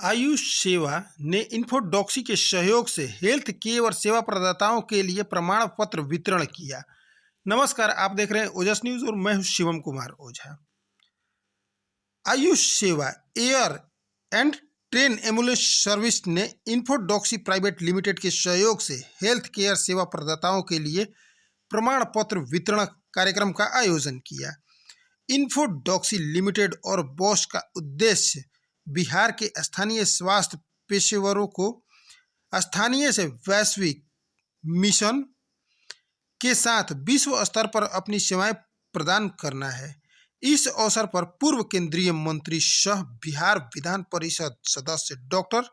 आयुष सेवा ने इन्फोडॉक्सी के सहयोग से हेल्थ केयर सेवा प्रदाताओं के लिए प्रमाण पत्र वितरण किया। नमस्कार, आप देख रहे हैं ओजस न्यूज और मैं हूं शिवम कुमार ओझा। आयुष सेवा air and train ambulance service ने इन्फोडॉक्सी प्राइवेट लिमिटेड के सहयोग से हेल्थ केयर सेवा प्रदाताओं के लिए प्रमाण पत्र वितरण कार्यक्रम का आयोजन किया। इन्फोडॉक्सी लिमिटेड और बॉश का उद्देश्य बिहार के स्थानीय स्वास्थ्य पेशेवरों को स्थानीय से वैश्विक मिशन के साथ विश्व स्तर पर अपनी सेवाएं प्रदान करना है। इस अवसर पर पूर्व केंद्रीय मंत्री सह बिहार विधान परिषद सदस्य डॉक्टर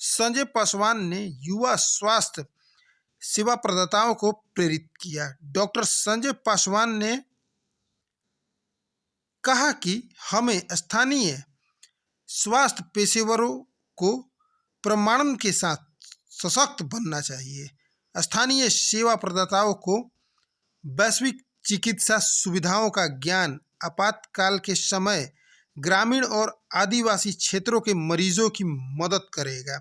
संजय पासवान ने युवा स्वास्थ्य सेवा प्रदाताओं को प्रेरित किया। डॉक्टर संजय पासवान ने कहा कि हमें स्थानीय स्वास्थ्य पेशेवरों को प्रमाणन के साथ सशक्त बनना चाहिए। स्थानीय सेवा प्रदाताओं को वैश्विक चिकित्सा सुविधाओं का ज्ञान आपातकाल के समय ग्रामीण और आदिवासी क्षेत्रों के मरीजों की मदद करेगा।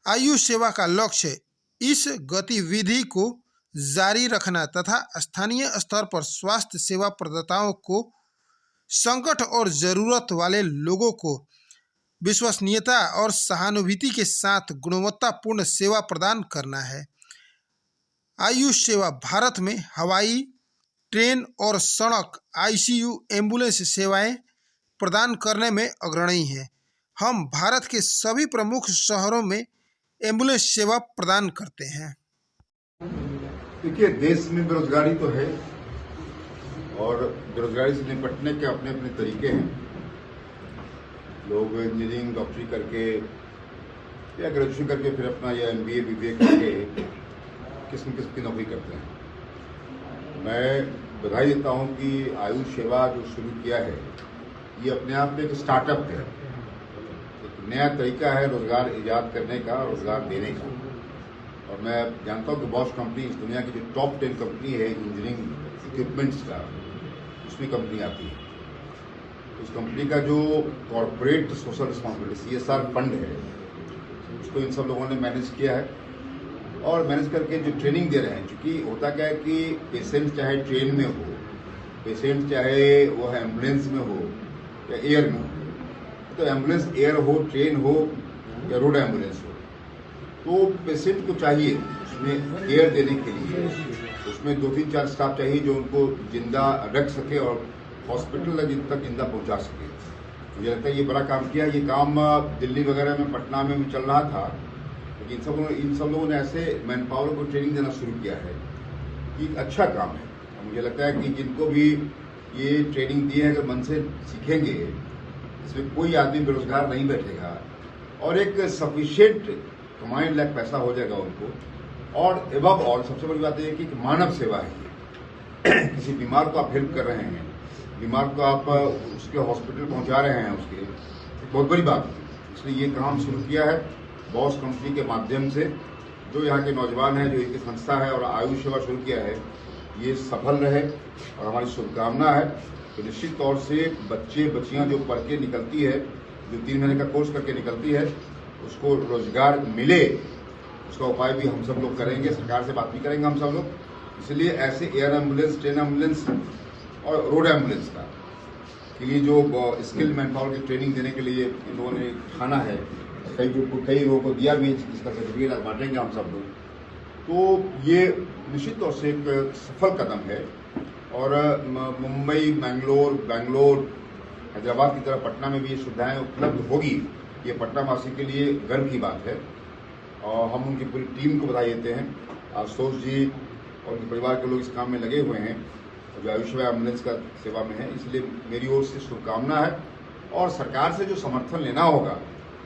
आयुष सेवा का लक्ष्य इस गतिविधि को जारी रखना तथा स्थानीय स्तर पर स्वास्थ्य सेवा प्रदाताओं को संकट और जरूरत वाले लोगों को विश्वसनीयता और सहानुभूति के साथ गुणवत्तापूर्ण सेवा प्रदान करना है। आयुष सेवा भारत में हवाई, ट्रेन और सड़क आईसीयू एम्बुलेंस सेवाएं प्रदान करने में अग्रणी है। हम भारत के सभी प्रमुख शहरों में एम्बुलेंस सेवा प्रदान करते हैं। देखिए, देश में बेरोजगारी तो है और बेरोजगारी से निपटने के अपने अपने तरीके हैं। लोग इंजीनियरिंग, डॉक्टरी करके या ग्रेजुएशन करके फिर अपना या एमबीए, बीबीए करके किस्म किस्म की नौकरी करते हैं। मैं बधाई देता हूं कि आयुष सेवा जो शुरू किया है ये अपने आप में एक स्टार्टअप है, एक नया तरीका है रोजगार ईजाद करने का, रोजगार देने का। और मैं जानता हूं कि बॉश कंपनी इस दुनिया की जो टॉप 10 कंपनी है इंजीनियरिंग इक्विपमेंट्स का, उसमें कंपनी आती है। उस कंपनी का जो corporate social responsibility CSR fund है, उसको इन सब लोगों ने मैनेज किया है और मैनेज करके जो ट्रेनिंग दे रहे हैं। क्योंकि होता क्या है कि पेशेंट चाहे ट्रेन में हो, पेशेंट चाहे वो एम्बुलेंस में हो या एयर में हो, तो एम्बुलेंस एयर हो, ट्रेन हो या रोड एम्बुलेंस हो, तो पेशेंट को चाहिए उसमें केयर देने के लिए उसमें 2-3-4 स्टाफ चाहिए जो उनको जिंदा रख सके और हॉस्पिटल तक जिंदा पहुंचा सके। मुझे लगता है ये बड़ा काम किया। ये काम दिल्ली वगैरह में, पटना में भी चल रहा था, लेकिन इन सब लोगों ने ऐसे मैन पावर को ट्रेनिंग देना शुरू किया है कि एक अच्छा काम है। मुझे लगता है कि जिनको भी ये ट्रेनिंग दी है, अगर मन से सीखेंगे, इसमें कोई आदमी बेरोजगार नहीं बैठेगा और एक सफिशिएंट कमाने लायक पैसा हो जाएगा उनको। और एबव ऑल सबसे बड़ी बात यह है कि मानव सेवा है। किसी बीमार को आप हेल्प कर रहे हैं, बीमार को आप उसके हॉस्पिटल पहुंचा रहे हैं, उसके बहुत बड़ी बात है। इसलिए ये काम शुरू किया है बॉश कंपनी के माध्यम से। जो यहाँ के नौजवान हैं, जो इनकी संस्था है और आयुष सेवा शुरू किया है, ये सफल रहे और हमारी शुभकामना है कि निश्चित तौर से बच्चे बच्चियां जो पढ़ के निकलती है, जो 3 महीने का कोर्स करके निकलती है, उसको रोजगार मिले। उसका उपाय भी हम सब लोग करेंगे, सरकार से बात भी करेंगे हम सब लोग। इसलिए ऐसे एयर एम्बुलेंस, ट्रेन एम्बुलेंस और रोड एम्बुलेंस का के लिए जो स्किल मैन पावर की ट्रेनिंग देने के लिए इन लोगों ने ठाना है, कई लोगों को दिया भी, इसका सर्टिफिकेट बांटेंगे हम सब लोग। तो ये निश्चित तौर से एक सफल कदम है और मुंबई, बैंगलोर, हैदराबाद की तरह पटना में भी ये सुविधाएं उपलब्ध होगी। ये पटना वासी के लिए गर्व की बात है और हम उनकी पूरी टीम को बधाई देते हैं। आशुतोष जी और उनके परिवार के लोग इस काम में लगे हुए हैं जो आयुष सेवा एम्बुलेंस का सेवा में है। इसलिए मेरी ओर से शुभकामना है और सरकार से जो समर्थन लेना होगा,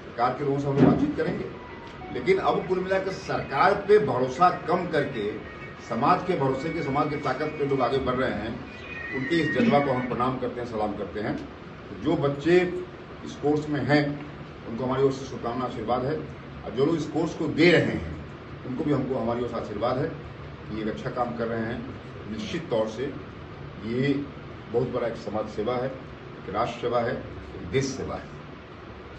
सरकार के लोगों से हम लोग बातचीत करेंगे। लेकिन अब कुल मिलाकर सरकार पे भरोसा कम करके समाज के भरोसे के, समाज की ताकत पे लोग आगे बढ़ रहे हैं। उनके इस जज्बा को हम प्रणाम करते हैं, सलाम करते हैं। जो बच्चे इस कोर्स में हैं उनको हमारी ओर से शुभकामना, आशीर्वाद है। और जो लोग इस कोर्स को दे रहे हैं उनको भी हमको हमारी ओर से आशीर्वाद है कि ये एक अच्छा काम कर रहे हैं। निश्चित तौर से ये बहुत बड़ा एक समाज सेवा है, एक राष्ट्र सेवा है, एक देश सेवा है।